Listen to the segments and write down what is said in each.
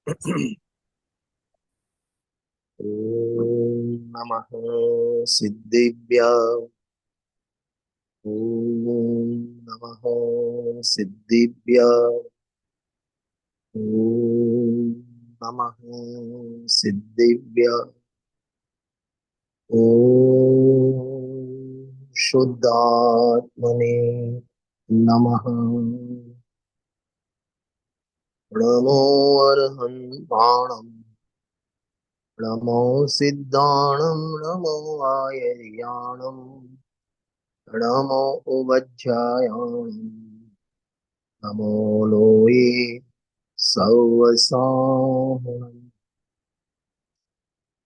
ॐ नमः सिद्धिभ्याम्। ॐ नमः सिद्धिभ्याम्। ॐ नमः सिद्धिभ्याम्। ॐ शुद्धात्मने नमः। नमो अर्हन्ताणम्। नमो सिद्धाणम्। नमो आयर्याणम्। नमो उवज्जायाणम्। नमो लोये सौवसाहनम्।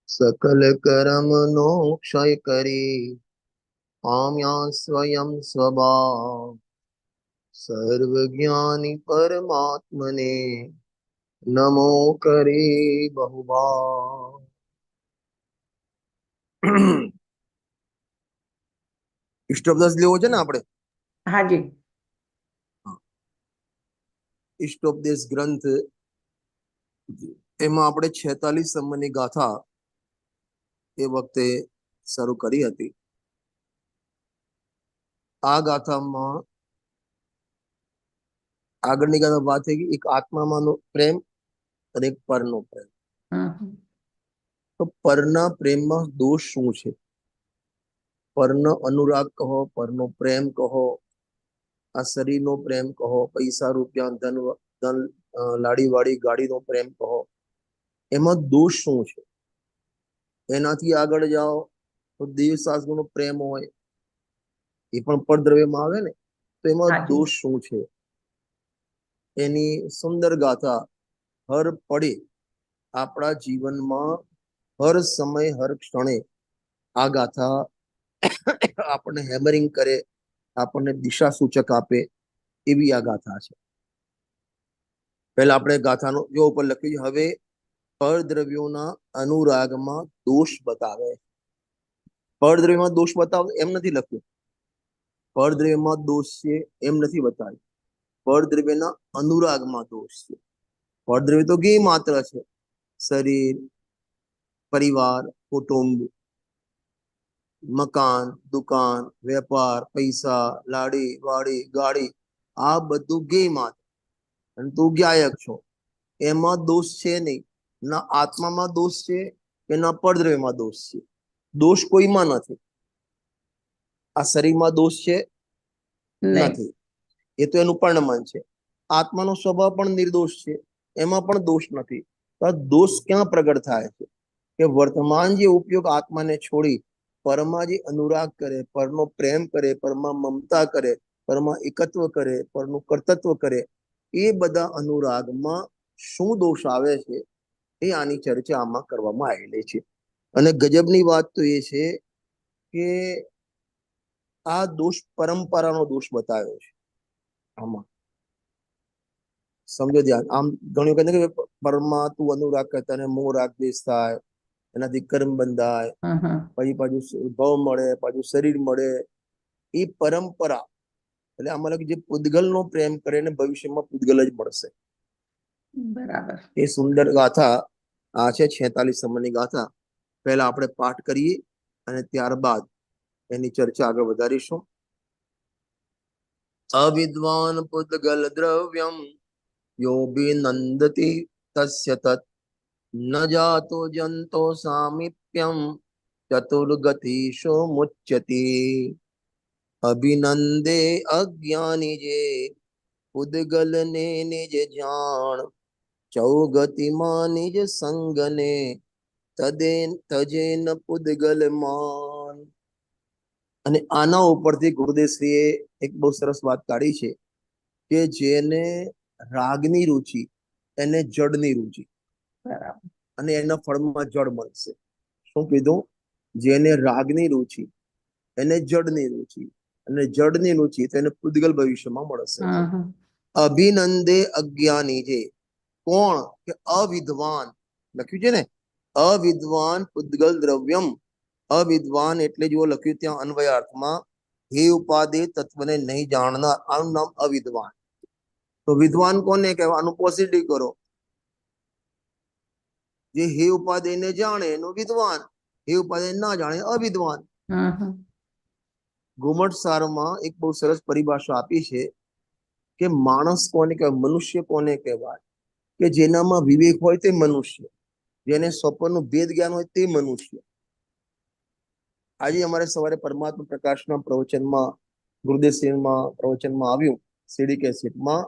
सकल कर्म नो क्षय करे आम्या स्वयं स्वभाव। सर्वज्ञानी परमात्मने नमो करे बहुभाव। ઇષ્ટોપદેશ લેવો છે ને આપણે? હાજી. ઇષ્ટોપદેશ ગ્રંથ એમાં આપણે 46 સંવતની ગાથા એ વખતે શરૂ કરી હતી. આ ગાથામાં આગળની ગાથા વાત થઈ એક આત્મામાંનો પ્રેમ અને એક પરનો પ્રેમ. તો પરના પ્રેમમાં દોષ શું છે? પરનો અનુરાગ કહો, પરનો પ્રેમ કહો, આ શરીરનો પ્રેમ કહો, પૈસા રૂપિયા ધન ધન લાડીવાળી ગાડીનો પ્રેમ કહો, એમાં દોષ શું છે? એનાથી આગળ જાઓ તો દેવશાસ્ત્રનો પ્રેમ હોય, એ પણ પરદ્રવ્યમાં આવે ને, તો એમાં દોષ શું છે? એની સુંદર ગાથા હર પળે આપણા જીવનમાં હર સમય હર ક્ષણે આ ગાથા આપણને હેમરિંગ કરે, આપણને દિશા સૂચક આપે એવી આ ગાથા છે. પહેલા આપણે ગાથાનો જો ઉપર લખ્યું છે, હવે પરદ્રવ્યોના અનુરાગમાં દોષ બતાવે. પરદ્રવ્યમાં દોષ બતાવે એમ નથી લખ્યું. પરદ્રવ્યમાં દોષ છે એમ નથી બતાવ્યું. પરદ્રવ્યના અનુરાગમાં દોષ છે. પરદ્રવ્ય તો ગેય માત્ર છે. શરીર, પરિવાર, કુટુંબ, મકાન, દુકાન, વેપાર, પૈસા, લાડી વાડી ગાડી, આ બધું ગેય માત્ર. અને તું ગાયક છો, એમાં દોષ છે નહીં. ના આત્મામાં દોષ છે કે ના પરદ્રવ્યમાં દોષ છે. દોષ કોઈમાં નથી. આ શરીરમાં દોષ છે નથી, એ તો એનું પરિણામ છે. આત્માનો સ્વભાવ પણ નિર્દોષ છે, એમાં પણ દોષ નથી. તો દોષ ક્યાં પ્રગટ થાય છે? કે વર્તમાન જે ઉપયોગ આત્માને છોડી પરમાં જે અનુરાગ કરે, પરનો પ્રેમ કરે, પરમાં મમતા કરે, પરમાં એકત્વ કરે, પરનું કર્તૃત્વ કરે, એ બધા અનુરાગમાં શું દોષ આવે છે એ આની ચર્ચા આમાં કરવામાં આવેલી છે. અને ગજબની વાત તો એ છે કે આ દોષ પરંપરાનો દોષ બતાવ્યો છે આમાં. સમજો ધ્યાન. આમ ઘણી વખત કે પરમાં તું અનુરાગ કરતા ને મોહ રાગ દેશ થાય, એનાથી કર્મ બંધાય, પછી પાછું ભવ મળે, પાછું શરીર મળે, એ પરંપરા. એટલે આમાં જે પૂતગલનો પ્રેમ કરે ને ભવિષ્યમાં પૂતગલ જ મળશે. બરાબર. એ સુંદર ગાથા આ છે 46 સંવતની ગાથા. પહેલા આપણે પાઠ કરીએ અને ત્યારબાદ એની ચર્ચા આગળ વધારીશું. અવિદ્વાન પૂતગલ દ્રવ્યમ યોભિનંદતિ તસ્ય તત ન જાતો જંતો સામીપ્યમ ચતુર્ગતિશો મુચ્યતે. અભિનંદે અજ્ઞાની જે પૂતગલ ને નિજ જાણ, ચૌગતિમાં નિજ સંગને તજેન પૂતગલ માન. અને આના ઉપરથી ગુરુદેવશ્રીએ એક બહુ સરસ વાત કાઢી છે કે જેને રાગની રુચિ એને જડની રુચિ, અને એના ફળમાં જડ મળશે. શું કીધું? જેને રાગની રુચિ એને જડની રુચિ, અને જડની રુચિ તો એને પૂતગલ ભવિષ્યમાં મળશે. અભિનંદે અજ્ઞાની જે કોણ? કે અવિદ્વાન લખ્યું છે ને, અવિદ્વાન પૂતગલ દ્રવ્યમ. અવિદ્વાન એટલે જો લખ્યું ત્યાં અન્વયાર્થમાં, હે ઉપાધિ તત્વને નહીં જાણનાર, આનું નામ અવિદ્વાન. તો વિદ્વાન કોને કહેવાય? આનું પોઝિટિવ કરો. જે હે ઉપાદેયને જાણે એનો વિદ્વાન, હે ઉપાદેય ના જાણે અવિદ્વાન. ઘુમટ સારમાં એક બહુ સરસ પરિભાષા આપી છે કે માણસ કોને કહેવાય, મનુષ્ય કોને કહેવાય? કે જેનામાં વિવેક હોય તે મનુષ્ય, જેને સ્વપ્નનું ભેદ જ્ઞાન હોય તે મનુષ્ય. આજે અમારે સવારે પરમાત્મા પ્રકાશના પ્રવચનમાં, ગુરુદેવમાં પ્રવચનમાં આવ્યું સીડી કેસેટમાં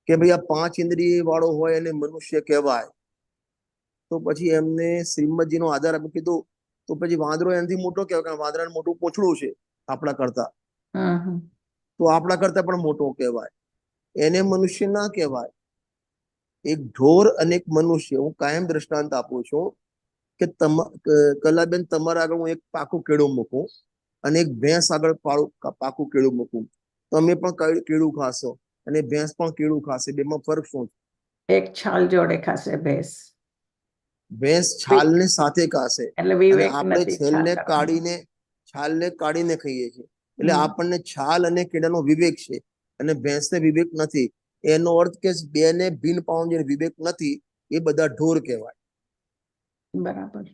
કે ભાઈ આ 5 ઇન્દ્રિય વાળો હોય એને મનુષ્ય કહેવાય. તો પછી એમને શ્રીમદજીનો આધાર આપી કીધું તો પછી વાંદરો એનાથી મોટો કહેવાય, કારણ વાંદરાને મોટું પૂંછડું છે આપણા કરતા, તો આપણા કરતા પણ મોટો કહેવાય, એને મનુષ્ય ના કહેવાય. એક ઢોર અને એક મનુષ્ય, હું કાયમ દ્રષ્ટાંત આપું છું કે કલાબેન તમારા આગળ હું એક પાકું કેળું મૂકું અને એક ભેંસ આગળ પાકું કેળું મૂકું, તમે પણ કેળું ખાશો અને ભેંસ પણ કેળું ખાશે, બેમાં ફરક શું? એક છાલ જોડે ખાશે ભેંસ, ભેંસ છાલને સાથે ખાશે એટલે અને વિવેક આપણે નથી છાલ છાલને કાઢીને ખાઈએ છીએ. એટલે આપણને છાલ અને કેળાનો વિવેક છે અને ભેંસને વિવેક નથી. એનો અર્થ કે બેને ભિન્ન પામવાનો જે વિવેક નથી એ બધા ઢોર કહેવાય. બરાબર.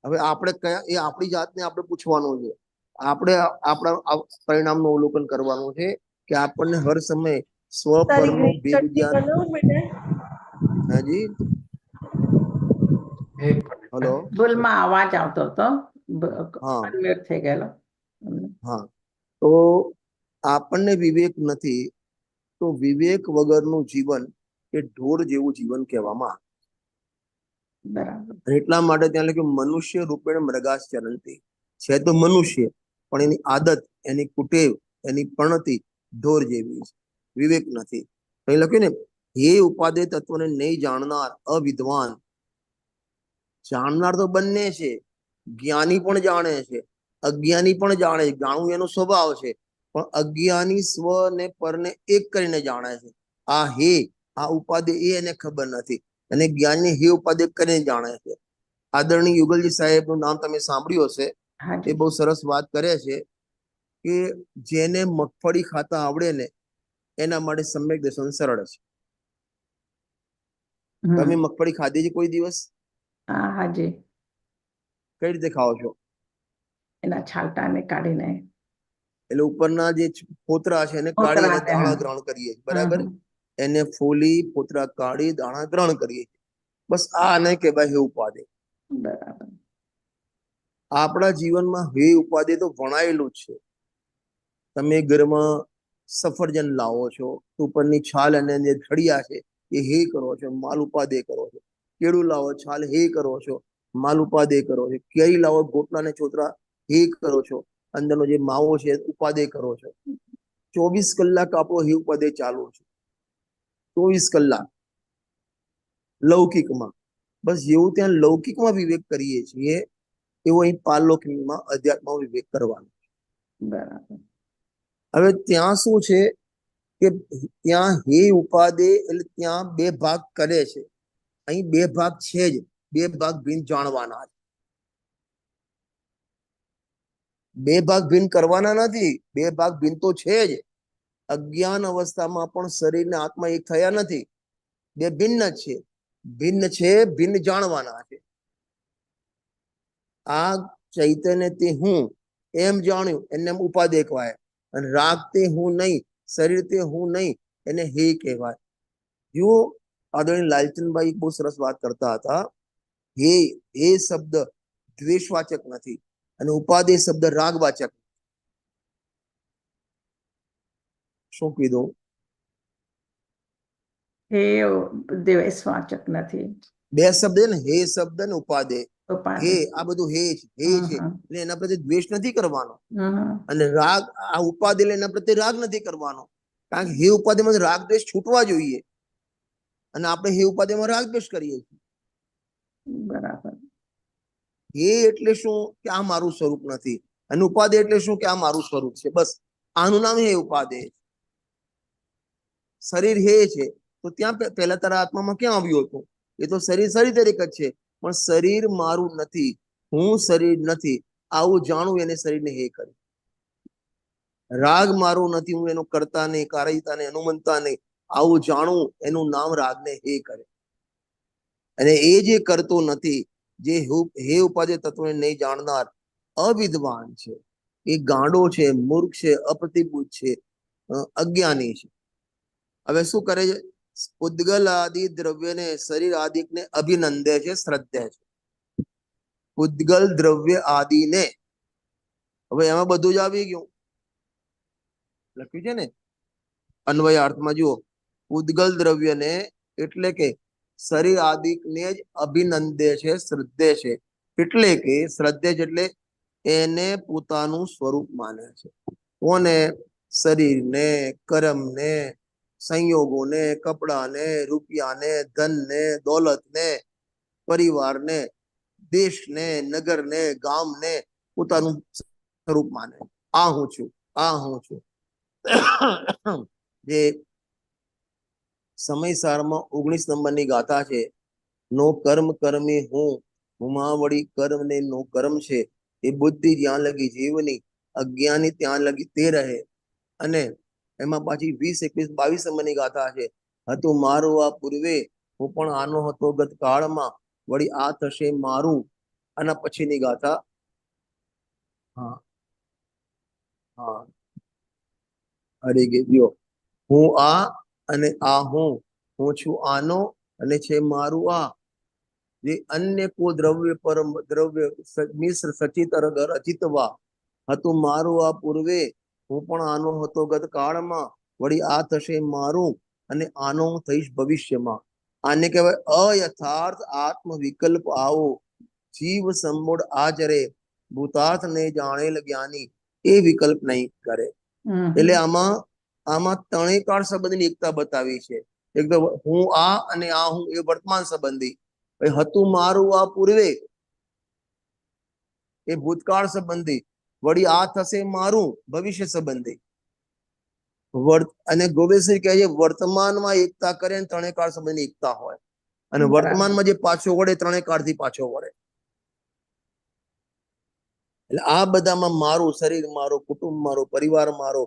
હવે આપણે કયા, એ આપણી જાતને આપણે પૂછવાનું છે. આપણે આપણા પરિણામનું અવલોકન કરવાનું છે કે આપણને હર સમય સ્વપરનો ભેદ જ્ઞાન. હાજી હલો, ભૂલમાં અવાજ આવતો હતો, હા અનમ્યુટ થઈ ગયેલો. હા, તો આપણને વિવેક નથી, તો વિવેક વગરનું જીવન એ ઢોર જેવું જીવન કહેવામાં આવે. બરાબર. એટલા માટે ત્યાં લખ્યું મનુષ્ય રૂપેણ મૃગાશ્ચરંતી, છે તો મનુષ્ય પણ એની આદત, એની કુટેવ, એની પ્રણતિ ઢોર જેવી છે, વિવેક નથી. અહીં લખ્યું ને હે ઉપાદેય તત્વને નહીં જાણનાર અવિદ્વાન. જાણનાર તો બંને છે, જ્ઞાની પણ જાણે છે, અજ્ઞાની પણ જાણે છે, જાણવું એનો સ્વભાવ છે, પણ અજ્ઞાની સ્વ ને પરને એક કરીને જાણે છે. આ હે, આ ઉપાદેય એને ખબર નથી, અને જ્ઞાની હે ઉપાદેય કરીને જાણે છે. આદરણીય યુગલજી સાહેબનું નામ તમે સાંભળ્યું હશે, એ બહુ સરસ વાત કરે છે કે જેને મગફળી ખાતા આવડે ને એના માટે સમ્યક દર્શન સરળ છે. તમે મગફળી ખાધી છે કોઈ દિવસ? હાજી. કઈ રીતે ખાઓ છો? એના છાલટાને કાઢીને, એટલે ઉપરના જે ફોતરા છે એને કાઢી અને દાણા ગ્રહણ કરીએ, બરાબર? એને ફોલી ફોતરા કાઢી દાણા ગ્રહણ કરીએ, બસ આ નહીં કે ભાઈ હે ઉપાદેય. બરાબર. આપણા જીવનમાં હે ઉપાદેય તો વણાયેલું જ છે. તમે ઘરમાં સફરજન લાવો છો તો ઉપરની છાલ અને જે થળિયા છે એ હે કરો છો, માલ ઉપાદેય કરો છો. કેળું લાવો, છાલ હે કરો છો, માલ ઉપાદેય કરો છો. કેરી લાવો, ગોટલા ને ચોતરા હે કરો છો, અંદરનો જે માવો છે ઉપાદેય કરો છો. 24 કલાક આપણો હે ઉપાદેય ચાલુ છે, 24 કલાક લૌકિકમાં. બસ જેવું ત્યાં લૌકિકમાં વિવેક કરીએ છીએ એવું અહીં પારલૌકિકમાં અધ્યાત્મમાં વિવેક કરવાનો. બરાબર. હવે ત્યાં શું છે કે ત્યાં હે ઉપાદેય એટલે ત્યાં 2 ભાગ કરે છે, અહીં 2 ભાગ છે જ, 2 ભાગ ભિન્ન જાણવાના છે. 2 ભાગ ભિન્ન કરવાના નથી, 2 ભાગ ભિન્ન તો છે જ. અજ્ઞાન અવસ્થામાં પણ શરીર ને આત્મા એક થયા નથી, 2 ભિન્ન જ છે. ભિન્ન છે, ભિન્ન જાણવાના છે. આ ચૈતન્ય તે હું એમ જાણ્યું એને ઉપાદેય કહેવાય, અને રાગ તે હું નહીં, શરીર તે હું નહીં, એને હે કહેવાય. જો આદરણીય લાલચંદભાઈ બહુ સરસ વાત કરતા હતા, હે હે શબ્દ દ્વેષવાચક નથી અને ઉપાદેય શબ્દ રાગવાચક. શું કીધું? હે દ્વેષવાચક નથી. 2 શબ્દ ને, હે શબ્દ ને ઉપાદેય. હે, આ બધું હે છે, હે છે એટલે એના પ્રત્યે દ્વેષ નથી કરવાનો, અને રાગ, આ ઉપાદેય એના પ્રત્યે રાગ નથી કરવાનો, કારણ કે હે ઉપાદેયમાં રાગ દ્વેષ છૂટવા જોઈએ અને આપણે હે ઉપાદેયમાં રાગ દ્વેષ કરીએ છીએ. બરાબર. હે એટલે શું કે આ મારું સ્વરૂપ નથી, અને ઉપાદેય એટલે શું કે આ મારું સ્વરૂપ છે. બસ આનું નામ હે ઉપાદેય. શરીર હે છે તો ત્યાં પહેલા તારા આત્મામાં ક્યાં આવ્યું હતું? એ તો શરીર તરીકે જ છે, પણ શરીર મારું નથી, હું શરીર નથી, આવું જાણવું એને શરીરને હે કરે. રાગ મારો નથી, હું એનો કરતા નહીં, કારયતા નહીં, અનુમંતા નહીં, આવું જાણવું એનું નામ રાગને હે કરે. અને એ જે કરતો નથી, જે હે ઉપાધિ તત્વને નહીં જાણનાર અવિદ્વાન છે, એ ગાંડો છે, મૂર્ખ છે, અપ્રતિબુદ્ધ છે, અજ્ઞાની છે. હવે શું કરે છે? ઉદ્ગલ આદિ દ્રવ્યને, શરીર આદિને અભિનંદે છે, શ્રદ્ધે છે. ઉદ્ગલ દ્રવ્ય આદિને, હવે એમાં બધું જ આવી ગયું, લખ્યું છે ને અન્વય અર્થમાં. જુઓ, ઉદ્ગલ દ્રવ્યને એટલે કે શરીર આદિને જ અભિનંદે છે, શ્રદ્ધે છે. એટલે કે શ્રદ્ધે છે એટલે એને પોતાનું સ્વરૂપ માને છે. કોને? શરીરને, કર્મને, સંયોગોને, કપડાને, રૂપિયાને, ધનને, દોલતને, પરિવારને, દેશને, નગરને, ગામને પોતાનું સ્વરૂપ માને. આ હું છું, આ હું છું. જે સમયસારમાં 19 નંબરની ગાથા છે, નો કર્મ કર્મી હું, હુમા વળી કર્મ ને નો કર્મ છે. એ બુદ્ધિ જ્યાં લગી જીવની, અજ્ઞાની ત્યાં લગી તે રહે. અને એમાં પાછી 20, 21, 22 નંબરની ગાથા છે, હતું મારું આ પૂર્વે, હું પણ આનો હતો ગત કાળમાં, વળી આ થશે મારું. આના પછીની ગાથા, હા હા, હરે ગયો, હું આ અને આ હું છું આનો અને છે મારું આ. જે અન્ય કો દ્રવ્ય પરમ દ્રવ્ય મિશ્ર સચિત અચિતવા, હતું મારું આ પૂર્વે, હું પણ આનો હતો ગત કાળમાં, વળી આ થશે મારું અને આનો હું થઈશ ભવિષ્યમાં. આને કહેવાય અયથાર્થ આત્મ વિકલ્પ આવો, જીવ સંબોડ આચરે, ભૂતાર્થ ને જાણેલ જ્ઞાની એ વિકલ્પ નહીં કરે. એટલે આમાં ત્રણેય કાળ સંબંધની એકતા બતાવી છે. એક તો હું આ અને આ હું, એ વર્તમાન સંબંધી. હતું મારું આ પૂર્વે, એ ભૂતકાળ સંબંધી. વળી આ થશે મારું, ભવિષ્ય સંબંધી. અને ગોવિંદસિંહ કહે છે વર્તમાનમાં એકતા કરે ને ત્રણેય કાળ સંબંધની એકતા હોય, અને વર્તમાનમાં જે પાછો વળે ત્રણેય કાળથી પાછો વળે. એટલે આ બધામાં મારું શરીર, મારો કુટુંબ, મારો પરિવાર, મારો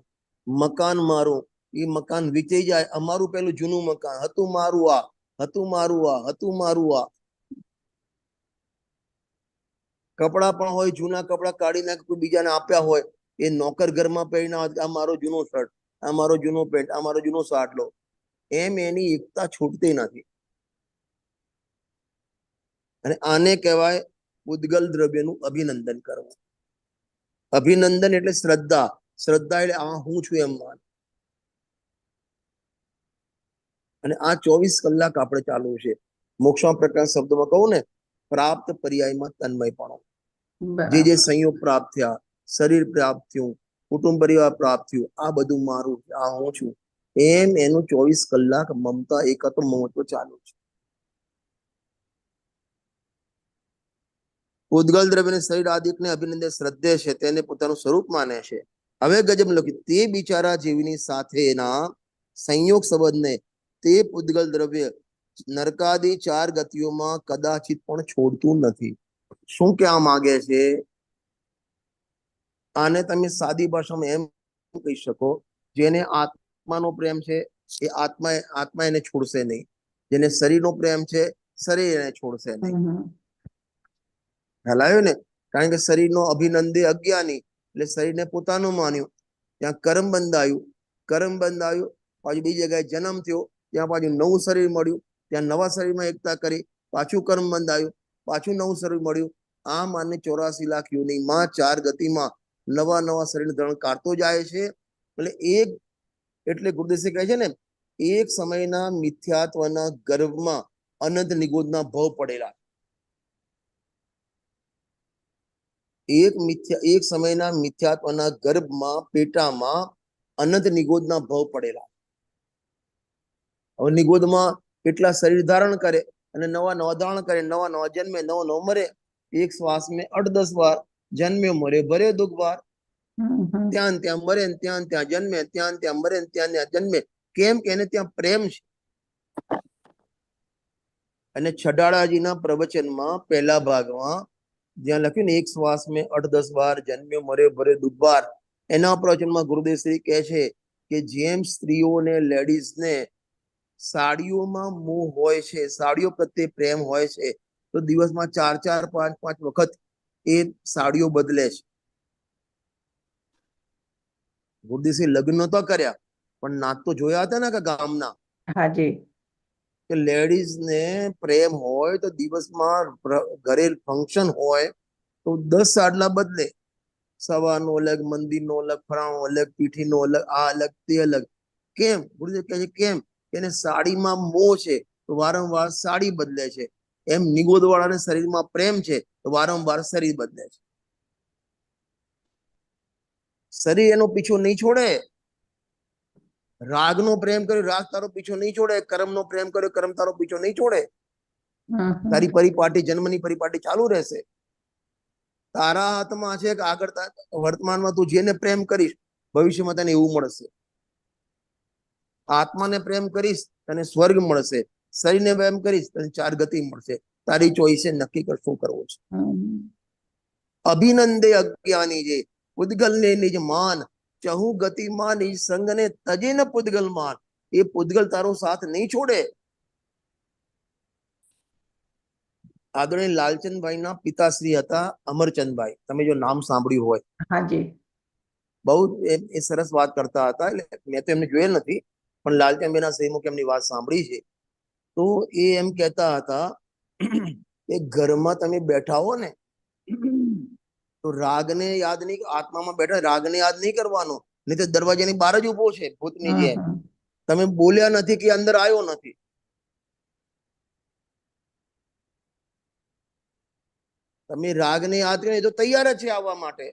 મકાન, મારું એ મકાન વેચાઈ જાય, અમારું પેલું જૂનું મકાન હતું મારું આ, હતું મારું આ, હતું મારું આ. કપડા પણ હોય, જૂના કપડા કાઢીને કોઈ બીજાને આપ્યા હોય, એ નોકર ઘરમાં પહેરીને આ મારો જૂનો શર્ટ, આ મારો જૂનો પેન્ટ, આ મારો જૂનો સાટલો. એમ એની એકતા છૂટતી નથી. અને આને કહેવાય ઉદ્ગલ દ્રવ્યનું અભિનંદન કરવું. અભિનંદન એટલે શ્રદ્ધા. શ્રદ્ધા એટલે આ હું છું એમ માન. અને આ 24 કલાક આપણે ચાલુ છે. મોક્ષમાં પ્રકાર શબ્દમાં કહું ને, પ્રાપ્ત પર્યાયમાં તન્મયપણો. જે સંયોગ પ્રાપ્ત થયા, શરીર પ્રાપ્ત થયું, કુટુંબ પરિવાર પ્રાપ્ત થયું, આ બધું મારું, આ હું છું એમ એનું 24 કલાક મમતા એકત્વ મહત્વ ચાલુ છે. ઉદ્ગલ દ્રવ્યને શરીર આદિકને અભિનંદન શ્રદ્ધે છે, તેને પોતાનું સ્વરૂપ માને છે. હવે ગજબ લખ્યું, તે બિચારા જીવની સાથેના સંયોગ સંબંધને તે ઉદ્ગલ દ્રવ્ય નરકાદી 4 ગતિઓમાં કદાચિત પણ છોડતું નથી. શું કહેવા માંગે છે? આને તમે સાદી ભાષામાં એમ કહી શકો, જેને આત્માનો પ્રેમ છે એ આત્મા એને છોડશે નહીં. જેને શરીરનો પ્રેમ છે, શરીર એને છોડશે નહીં. હલાયો ને? કારણ કે શરીરનો અભિનંદે અજ્ઞાની, એટલે શરીરને પોતાનું માન્યું. ત્યાં કર્મ બંધાયું, પાછું બીજી જગ્યાએ જન્મ થયો, ત્યાં પાછું નવું શરીર મળ્યું, ત્યાં નવા શરીરમાં એકતા કરી, પાછું કર્મ બંધાયું, પાછું નવું શરીર મળ્યું. આમ આને 84 લાખ યોનિમાં 4 ગતિમાં નવા શરીર ધારણ કરતો જાય છે. એટલે ગુરુદેવ કહે છે ને, એક સમયના મિથ્યાત્વના ગર્ભમાં અનંત નિગોદના ભવ પડેલા. એક સમયના મિથ્યાત્વના ગર્ભમાં, પેટામાં અનંત નિગોદના ભવ પડેલા. હવે નિગોદમાં કેટલા શરીર ધારણ કરે અને નવા ધારણ કરે, નવા જન્મે, નવો મરે. એક શ્વાસ મેં 8-10 વાર જન્મ્યો, મરે, ભરે દુઃખ વાર. ત્યાં મરે, ત્યાં જન્મે, ત્યાં મરે, ત્યાં જન્મે. કેમ કે એને ત્યાં પ્રેમ છે. અને છડાળાજીના પ્રવચનમાં પહેલા ભાગમાં જ્યાં લખ્યું ને, એક શ્વાસ મેં 8-10 વાર જન્મ્યો, મરે, ભરે દુઃખ વાર, એના પ્રવચનમાં ગુરુદેવ શ્રી કહે છે કે જેમ સ્ત્રીઓને, લેડીઝને સાડીઓમાં મોહ હોય છે, સાડીઓ પ્રત્યે પ્રેમ હોય છે, તો દિવસમાં 4-4, 5-5 વખત એ સાડીઓ બદલે છે. ગુરુદેવસિંહ લગ્ન તો કર્યા, પણ નાત તો જોયા હતા ને કે ગામના, હાજી, કે લેડીઝ ને પ્રેમ હોય તો દિવસમાં ઘરે ફંક્શન હોય તો 10 સાડલા બદલે. સવારનો અલગ, મંદિરનો અલગ, ફળાણો અલગ, પીઠીનો અલગ, આ અલગ, તે અલગ. કેમ? ગુરુદેવ કહે છે કેમ? એને સાડીમાં મોહ છે તો વારંવાર સાડી બદલે છે. એમ નિગોદવાળાને શરીરમાં પ્રેમ છે તો વારંવાર શરીર બદલે છે. શરીર એનો પીછો નહીં છોડે. રાગનો પ્રેમ કર્યો, રાગ તારો પીછો નહીં છોડે. કર્મનો પ્રેમ કર્યો, કર્મ તારો પીછો નહીં છોડે. તારી પરિપાટી, જન્મની પરિપાટી ચાલુ રહેશે. તારા હાથમાં છે કે આગળ વર્તમાનમાં તું જેને પ્રેમ કરીશ ભવિષ્યમાં તને એવું મળશે. આત્માને પ્રેમ કરીશ તને સ્વર્ગ મળશે, શરીરને પ્રેમ કરીશ તને 4 ગતિ મળશે. તારી ચોઈસ નક્કી કર શું કરવું છે. અભિનંદે અજ્ઞાની જે પૂતગલ ને નિજ માન, ચહુ ગતિમાં નિજ સંગને તજે ન પૂતગલ માન. એ પૂતગલ તારો સાથ નહીં છોડે. આદરણીય લાલચંદભાઈના પિતાશ્રી હતા અમરચંદભાઈ, તમે જો નામ સાંભળ્યું હોય. હાજી, બહુ એ સરસ વાત કરતા હતા. એટલે મેં તો એમને જોયેલ નથી, પણ લાલચંદભાઈના શ્રીમુખ એમની વાત સાંભળી છે. તો એ એમ કહેતા હતા કે ઘરમાં તમે બેઠા હો ને તો રાગને યાદ નહીં, આત્મામાં બેઠા રાગને યાદ નહીં કરવાનો, નહીં તો દરવાજાની બહાર જ ઉભો છે ભૂતની જેમ. તમે બોલ્યા નથી કે અંદર આવ્યો નથી. તમે રાગને યાદ કર્યો તો તૈયાર જ છે આવવા માટે.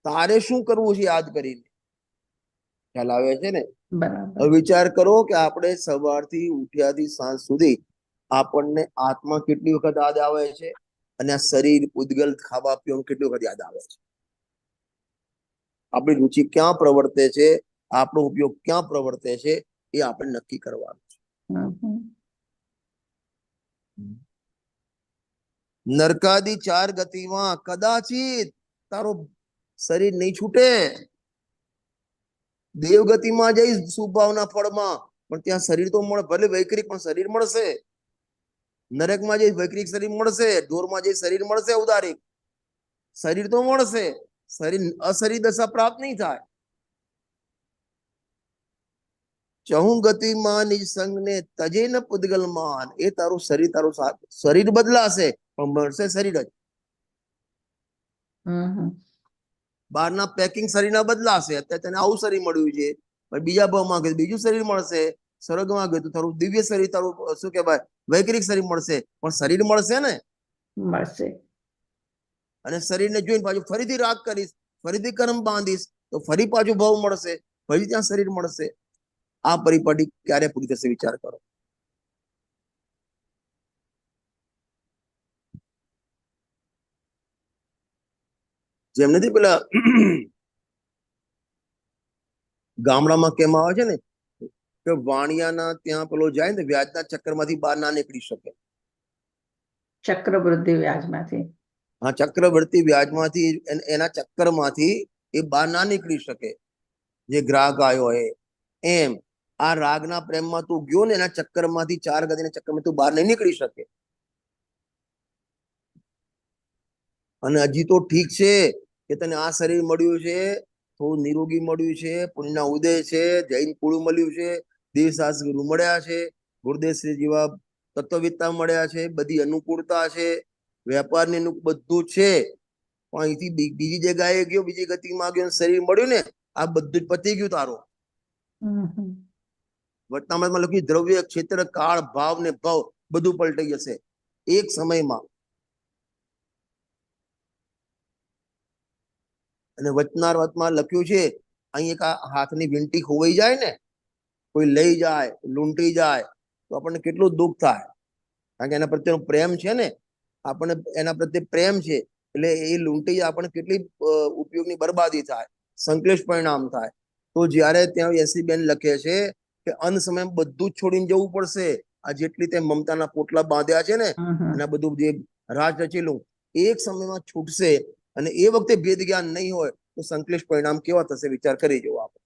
તારે શું કરવું છે યાદ કરીને? ખ્યાલ આવે છે ને? બરાબર. હવે વિચાર કરો કે આપણે સવારથી ઉઠ્યાથી સાંજ સુધી આપણને આત્મા કેટલી વખત યાદ આવે છે, અને આ શરીર પૂતગલ ખાવા પીવાનું કેટલી વખત યાદ આવે છે. આપણી રુચિ ક્યાં પ્રવર્તે છે, આપણો ઉપયોગ ક્યાં પ્રવર્તે છે, એ આપણે નક્કી કરવાનું છે. નરકાદી 4 ગતિમાં કદાચિત તારો શરીર નહીં છૂટે. દેવગતિમાં જઈશ સુભાવના ફળમાં, પણ ત્યાં શરીર તો મળે, ભલે વૈકરિક પણ શરીર મળશે. નરકમાં જઈશ વૈકરિક શરીર મળશે, ઢોરમાં જઈશ શરીર મળશે, ઉદારિક શરીર તો મળશે. શરીર અશરીર દશા પ્રાપ્ત નહીં થાય. ચહુ ગતિમાં નિજ સંગને તજે ન પૂતગલ માન. એ તારું શરીર, તારું શરીર બદલાશે પણ મળશે શરીર જ. બહારના પેકિંગ શરીરના બદલાશે. અત્યારે તને આવું શરીર મળ્યું છે, બીજા ભાવમાં ગયું બીજું શરીર મળશે. સ્વર્ગમાં ગયું તો તારું દિવ્ય શરીર, તારું શું કહેવાય વૈકરિક શરીર મળશે, પણ શરીર મળશે ને? મળશે. અને શરીરને જોઈને પાછું ફરીથી રાગ કરીશ, ફરીથી કર્મ બાંધીશ તો ફરી પાછું ભાવ મળશે, ફરી ત્યાં શરીર મળશે. આ પરિપાટી ક્યારે પૂરી થશે વિચાર કરો. જેમ નથી પેલા ગામડામાં કેમ આવે છે ને કે વાણિયાના ત્યાં પેલો જાય ને વ્યાજના ચક્કરમાંથી બહાર ના નીકળી શકે. ચક્રવૃદ્ધિ વ્યાજમાંથી. હા, ચક્રવર્તી વ્યાજમાંથી, એના ચક્કરમાંથી એ બહાર ના નીકળી શકે જે ગ્રાહક આવ્યો હોય. એમ આ રાગના પ્રેમમાં તું ગયો ને, એના ચક્કરમાંથી 4 ગતિના ચક્કરમાં તું બહાર નહીં નીકળી શકે. અને હજી તો ઠીક છે કે તને આ શરીર મળ્યું છે, થોડું નિરોગી મળ્યું છે, પુણ્યના ઉદય છે, જૈન કુળ મળ્યું છે, દેવશાસ્ત્રી ગુરુ મળ્યા છે, ગુરુદેવશ્રી જેવા તત્વવિદતા મળ્યા છે, બધી અનુકૂળતા છે, વેપારની બધું છે. પણ અહીંથી બીજી જગ્યાએ ગયો, બીજી ગતિમાં ગયો, શરીર મળ્યું ને, આ બધું જ પતી ગયું તારું. વર્તમાનમાં લખ્યું દ્રવ્ય, ક્ષેત્ર, કાળ, ભાવ ને ભાવ બધું પલટાઈ જશે એક સમયમાં. અને વચનાર્વતમાં લખ્યું છે, અહીં એક હાથની વીંટી ખોવાઈ જાય ને, કોઈ લઈ જાય, લૂંટી જાય તો આપણને કેટલું દુઃખ થાય. કારણ કે એના પ્રત્યેનો પ્રેમ છે ને, આપણને એના પ્રત્યે પ્રેમ છે, એટલે એ લૂંટી આપણને કેટલી ઉપયોગની બરબાદી થાય, સંકલેશ પરિણામ થાય. તો જ્યારે ત્યાં એસી બેન લખે છે કે અંત સમય બધું જ છોડીને જવું પડશે. આ જેટલી તે મમતાના પોટલા બાંધ્યા છે ને, એના બધું જે રાજ રચેલું એક સમયમાં છૂટશે. અને એ વખતે ભેદ જ્ઞાન નહીં હોય તો સંકલેશ પરિણામ કેવા થશે વિચાર કરી જુઓ આપણે.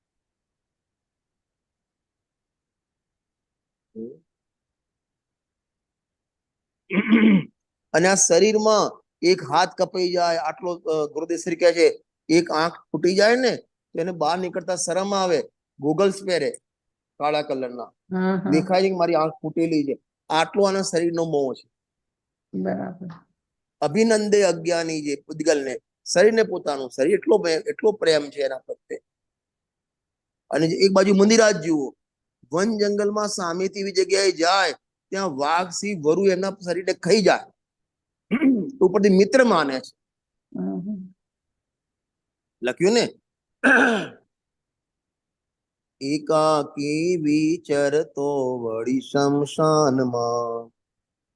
અને આ શરીરમાં એક હાથ કપાઈ જાય, આટલો ગુરુદેવ શ્રી કહે છે એક આંખ ફૂટી જાય ને તો એને બહાર નીકળતા શરમ આવે, ગોગલ્સ પહેરે કાળા કલરના, દેખાય છે કે મારી આંખ ફૂટેલી છે. આટલો આના શરીરનો મોહ છે. બરાબર. અભિનંદે અજ્ઞાની જે પૂતગલને શરીરને પોતાનું શરીર એટલો પ્રેમ છે એના પ્રત્યે. અને એક બાજુ મુનિરાજ જુઓ, વન જંગલમાં સામેથી એવી જગ્યાએ જાય ત્યાં વાઘ સિંહ વરુ એમના શરીરને ખાઈ જાય તો ઉપરથી મિત્ર માને છે. લખ્યું ને, એકાકી વિચરતો વળી શમશાનમાં,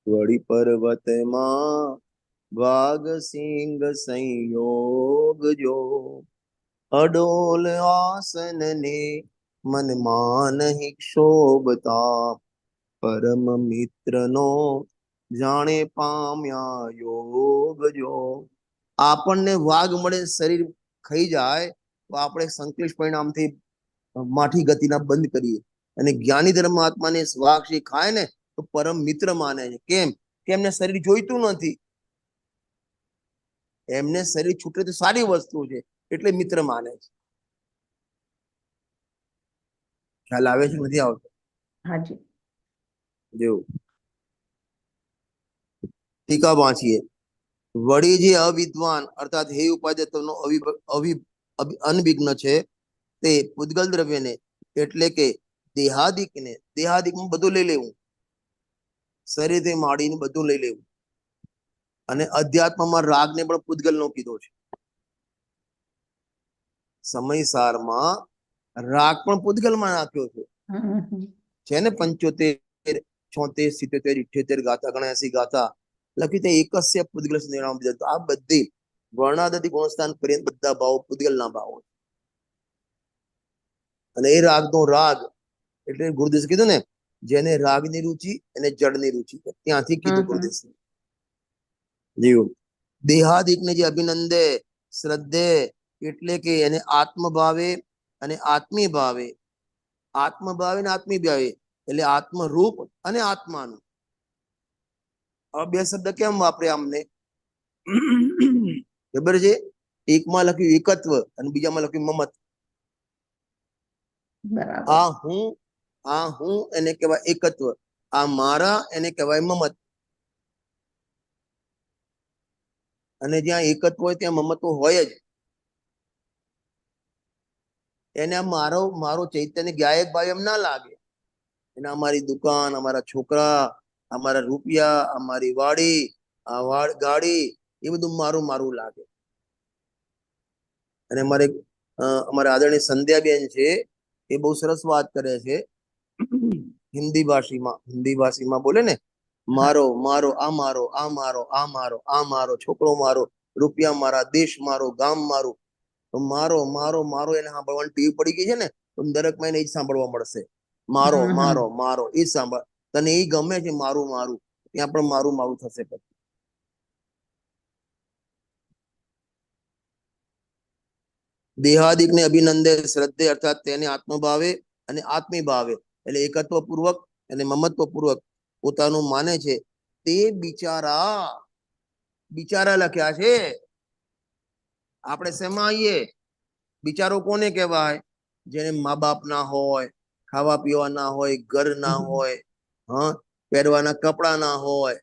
વળી પર્વતમાં વાઘ સિંહ સંયોગ જો, અડોલ આસન ને મનમાં નહીં ક્ષોભતા, પરમ મિત્રનો જાણે પામ્યા યોગ જો. આપણને વાઘ મળે શરીર ખાઈ જાય તો આપણે સંકલેશ પરિણામથી માઠી ગતિના બંધ કરીએ. અને જ્ઞાની ધર્માત્માને વાઘ સિંહ ખાય ને તો પરમ મિત્ર માને છે. કેમ કે એમને શરીર જોઈતું નથી, એમને શરીર છૂટે તો સારી વસ્તુ છે એટલે મિત્ર માને છે. ખ્યાલ આવે છે નથી આવતો? હાજી. જેવું ટીકા વાંચીએ. વળી જે અવિદ્વાન અર્થાત હે ઉપાધ્યાયનો અનવિઘ્ન છે તે પૂતગલ દ્રવ્યને એટલે કે દેહાદિકને, દેહાદિકમાં બધું લઈ લેવું, શરીરથી માંડીને બધું લઈ લેવું. અને અધ્યાત્મમાં રાગને પણ પૂતગલનો કીધો છે. સમયસારમાં રાગ પણ પૂતગલમાં નાખ્યો છે ને 75, 76, 77, 78 ગાથા, 79 ગાથા લખી તે એકસ્ય પૂતગલ નિર્ણામ દીધા. આ બધી વર્ણાદિ ગુણસ્થાન પર્યંત બધા ભાવો પૂતગલના ભાવો. અને એ રાગનો રાગ એટલે ગુરુદેવ કીધું ને, જેને રાગની રુચિ અને જડની રુચિ, ત્યાંથી કીધું ગુરુદેવ. જીવ દેહાદિકને જે અભિનંદે શ્રદ્ધે એટલે કે એને આત્મભાવે અને આત્મી ભાવે, આત્મભાવે ને આત્મી ભાવે એટલે આત્મરૂપ અને આત્માનું. હવે બે શબ્દ કેમ વાપરે અમને ખબર છે? એકમાં લખ્યું એકત્વ અને બીજામાં લખ્યું મમત્વ. આ હું એને કહેવાય એકત્વ, આ મારા એને કહેવાય મમત્વ. અને જ્યાં એકત્વ હોય ત્યાં મમત્વ હોય જ. એને મારો ચૈતન્ય ગાયક ભાઈ એમ ના લાગે. એને અમારી દુકાન, અમારા છોકરા, અમારા રૂપિયા, અમારી વાડી, આ ગાડી, એ બધું મારું મારું લાગે. અને અમારા આદરણીય સંધ્યાબેન છે એ બહુ સરસ વાત કરે છે હિન્દી ભાષીમાં બોલે ને, મારો મારો આ મારો આ મારો આ મારો આ મારો છોકરો મારો, રૂપિયા મારા, દેશ મારો, ગામ મારું. તો મારો મારો મારો એને સાંભળવાની ટેવ પડી ગઈ છે ને, તો દરેક મહિને એ જ સાંભળવા મળશે. મારો મારો મારો એ જ સાંભળ. તને એ ગમે છે મારું મારું, ત્યાં પણ મારું મારું થશે. પછી દેહાદિકને અભિનંદે શ્રદ્ધે અર્થાત તેને આત્મભાવે અને આત્મી ભાવે એટલે એકત્વ પૂર્વક અને મમત્વ પૂર્વક પોતાનું માને છે તે બિચારા લખ્યા છે. આપણે શેમાં આવીએ? બિચારો કોને કહેવાય? જેને મા બાપ ના હોય, ખાવા પીવા ના હોય, ઘર ના હોય, પહેરવાના કપડા ના હોય,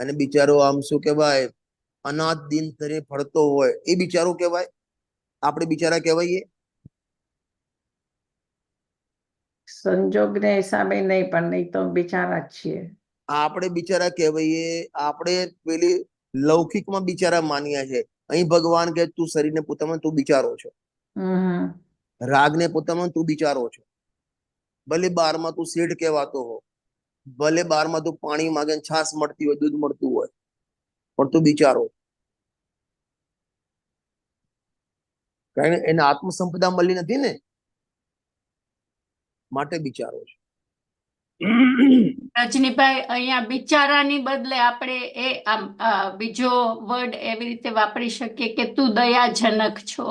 અને બિચારો આમ શું કહેવાય અનાથ દિન તરે ફરતો હોય, એ બિચારો કહેવાય? આપણે બિચારા કહેવાઈએ? સંજોગને હિસાબે નહીં, પણ નહીં તો બિચારા જ છીએ. આપણે બિચારા કહેવાઈએ. આપણે પેલી લૌકિકમાં બિચારા માન્યા છે. અહીં ભગવાન કે તું શરીરને પોતામાં તું બિચારો છો, રાગને પોતામાં તું બિચારો છો. ભલે બારમાં તું શેઠ કહેવાતો હો, ભલે બારમાં તું પાણી માગે, છાસ મળતી હોય, દૂધ મળતું હોય, પણ તું બિચારો. કારણ એને આત્મસંપદા મળી નથી ને, માટે બિચારો છે. રજનીભાઈ, અહીંયા બિચારાની બદલે આપણે એ બીજો વર્ડ એવી રીતે વાપરી શકીએ કે તું દયાજનક છો.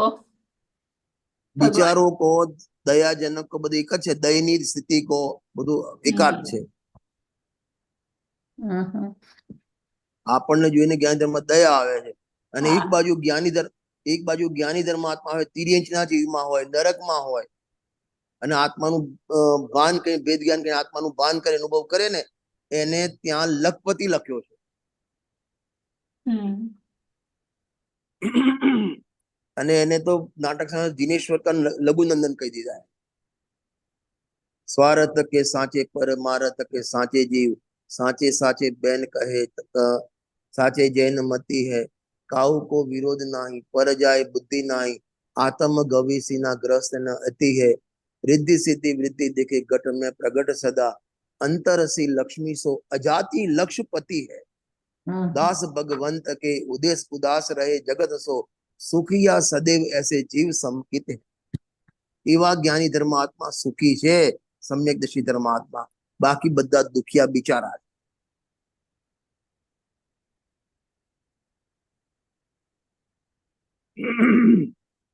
બિચારો કો, દયાજનક કો, બધું એક જ છે. દયનીય સ્થિતિ કો, બધું એકાદ છે. હમ. આપણને જોઈને જ્ઞાની ધર્મ દયા આવે છે, અને હા. એક બાજુ જ્ઞાની ધર્માત્મા હોય તિર્યંચના જીવમાં હોય, નરકમાં હોય, અને આત્માનું ભાન કરી, ભેદ જ્ઞાન કરીને આત્માનું ભાન કરે, અનુભવ કરે ને, એને ત્યાં લખપતિ લખ્યો છે. હમ. અને એને તો નાટક દિનેશ્વર કા લઘુનંદન કહી દીધા. સ્વાર્થ કે સાચે પરમારથ કે સાચે જીવ, સાચે સાચે બેન કહે સાચે જૈન મતી હૈ, કાઉ કો વિરોધ નાહી, પર જાય બુદ્ધિ નાહી, आत्म गवीसी ना ग्रस्त न अति है, रिद्धि सिद्धि वृद्धि दिखे घट में प्रगट सदा, अंतरसी लक्ष्मी सो अजाति लक्ष्यपति है, दास भगवंत के उदेश उदास रहे जगत सो, सुखिया सदैव ऐसे जीव समकित है. એવા જ્ઞાની ધર્માત્મા સુખી છે, સમ્યકદર્શી ધર્માત્મા, બાકી બધા દુખિયા બિચારા.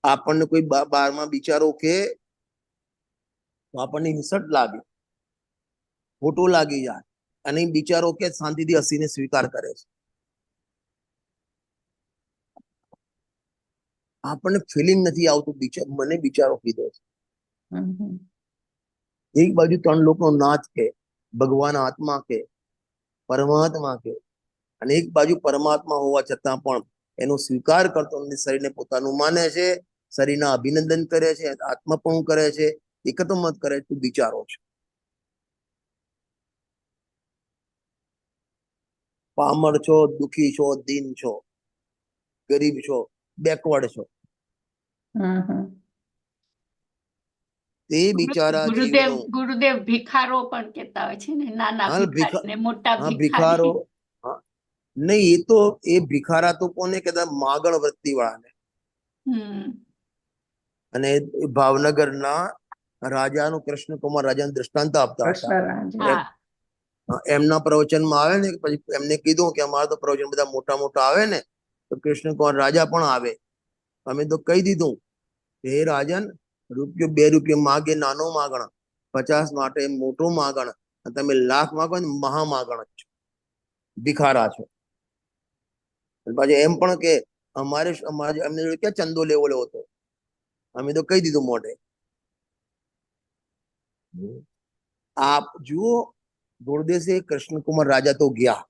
આપણને કોઈ બારમાં બિચારો કે તો આપણને હિંસટ લાગે, ખોટું લાગી જાય, અને બિચારો કે શાંતિથી હસીને સ્વીકાર કરે છે. આપણને ફિલિંગ નથી આવતું મને બિચારો કીધો છે. એક બાજુ ત્રણ લોકો નાથ કે, ભગવાન આત્મા કે, પરમાત્મા કે, અને એક બાજુ પરમાત્મા હોવા છતાં પણ એનો સ્વીકાર કરતો નથી, શરીરને પોતાનું માને છે, શરીરના અભિનંદન કરે છે, આત્મપણું કરે છે, એક તો મત કરે તું બિચારો છે, પામર છો, દુખી છો, દીન છો, ગરીબ છો, બેકવર્ડ છો. તે બિચારા જીવનો ગુરુદેવ ભિખારો પણ કહેતા હોય છે ને, નાના ભિખારી ને મોટા ભિખારો. ભિખારી. નહીં, એ ભિખારા તો કોને કહેતા? માગણ વૃત્તિ વાળાને. અને ભાવનગરના રાજાનું કૃષ્ણકુમાર રાજાનું દ્રષ્ટાંત આપતા હતા. એમના પ્રવચનમાં આવે ને, પછી એમને કીધું કે અમારા તો પ્રવચન બધા મોટા મોટા આવે ને, તો કૃષ્ણકુમાર રાજા પણ આવે. અમે તો કહી દીધું, હે રાજન, રૂપિયો 2 રૂપિયા માગે નાનો માગણ, 50 માટે મોટો માગણ, તમે લાખ માગો ને મહા માગણ છો, ભિખારા છો. પાછું એમ પણ કે અમારે એમને જોડે ક્યાં ચંદો લેવો હતો, અમે તો કહી દીધું મોઢે. આપ જુઓ, ગુરુદેશે કૃષ્ણકુમાર રાજા તો ગયા,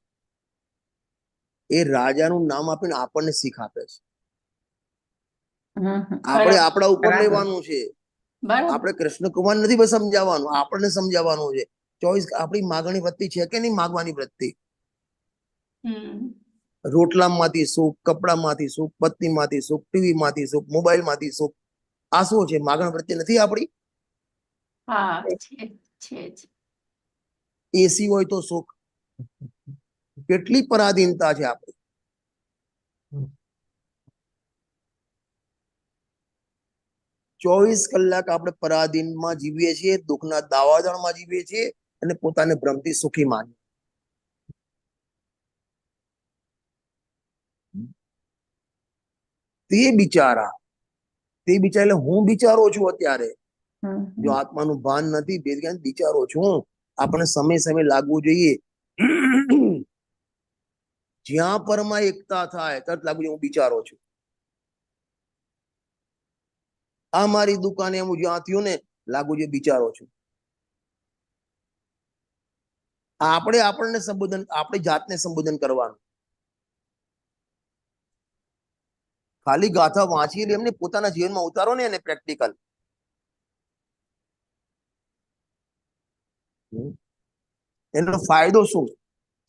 એ રાજાનું નામ આપીને આપણને શીખ આપે છે. આપણે આપણા ઉપર લેવાનું છે. આપણે કૃષ્ણકુમાર નથી સમજાવવાનું, આપણને સમજાવવાનું છે. ચોઈસ આપણી માગણી વૃત્તિ છે કે નહીં? માગવાની વૃત્તિ. રોટલામાંથી સુખ, કપડામાંથી સુખ, પત્નીમાંથી સુખ, ટીવી માંથી સુખ, મોબાઈલ માંથી સુખ, આ શું છે? માગણ વૃત્તિ નથી આપણી? એસી હોય તો સુખ. કેટલી પરાધીનતા છે આપણી. 24 કલાક આપણે પરાધીનમાં જીવીએ છીએ, દુઃખના દાવાદળમાં જીવીએ છીએ, અને પોતાને ભ્રમથી સુખી માનીએ. તે બિચારા એટલે હું બિચારો છું અત્યારે. જો આત્માનું ભાન નથી, ભેદ જ્ઞાન, બિચારો છું. આપણે સમય સમય લાગવું જોઈએ. જ્યાં પરમાં એકતા થાય તરત લાગવું જોઈએ હું બિચારો છું. આ મારી દુકાને હું જ્યાં થયું ને, લાગુ જોઈએ બિચારો છું. આપણને સંબોધન, આપણી જાતને સંબોધન કરવાનું. ખાલી ગાથા વાંચી એમને પોતાના જીવનમાં ઉતારો ને, એને પ્રેક્ટિકલ. એનો ફાયદો શું?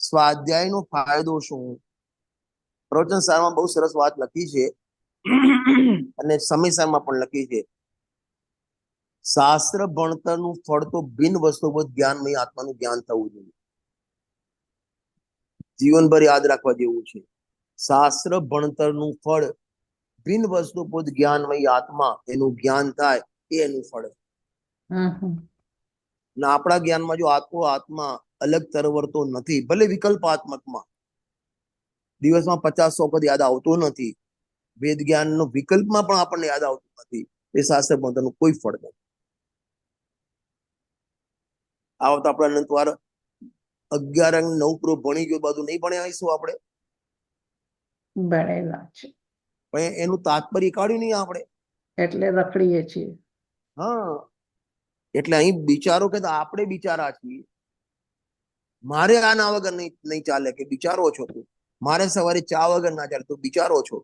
સ્વાધ્યાયનો ફાયદો શું? પ્રવચન સારમાં બહુ સરસ વાત લખી છે, અને સમયસારમાં પણ લખી છે. શાસ્ત્ર ભણતરનું ફળ તો બિન વસ્તુગત જ્ઞાનમય આત્માનું જ્ઞાન થવું જોઈએ. જીવનભર યાદ રાખવા જેવું છે. શાસ્ત્ર ભણતરનું ફળ બિન વસ્તુપૂત જ્ઞાનમય આત્મા, એનું જ્ઞાન થાય એ એનું ફળ. આપણા જ્ઞાનમાં જો આત્મા અલગ તરવરતો નથી, ભલે વિકલ્પાત્મકમાં દિવસમાં 50-100 વખત યાદ આવતો નથી, વેદ જ્ઞાનનો વિકલ્પમાં પણ આપણને યાદ આવતું નથી, એ શાસ્ત્ર ભણતરનું કોઈ ફળ નથી. આ વખત આપણે અનંતવાર 11 અંક 9 પ્રૂફ ભણી ગયો બધું નહીં ભણ્યા આવીશું આપણે, ભણેલા છે પણ એનું તાત્પર્ય કાઢ્યું નહીં આપણે. એટલે રખડીએ છીએ. હા, એટલે અહીં બિચારો કે આપણે બિચારા છીએ. મારે આના વગર નહીં ચાલે કે બિચારો છો તું, મારે સવારે ચા વગર ના ચાલે તું બિચારો છો.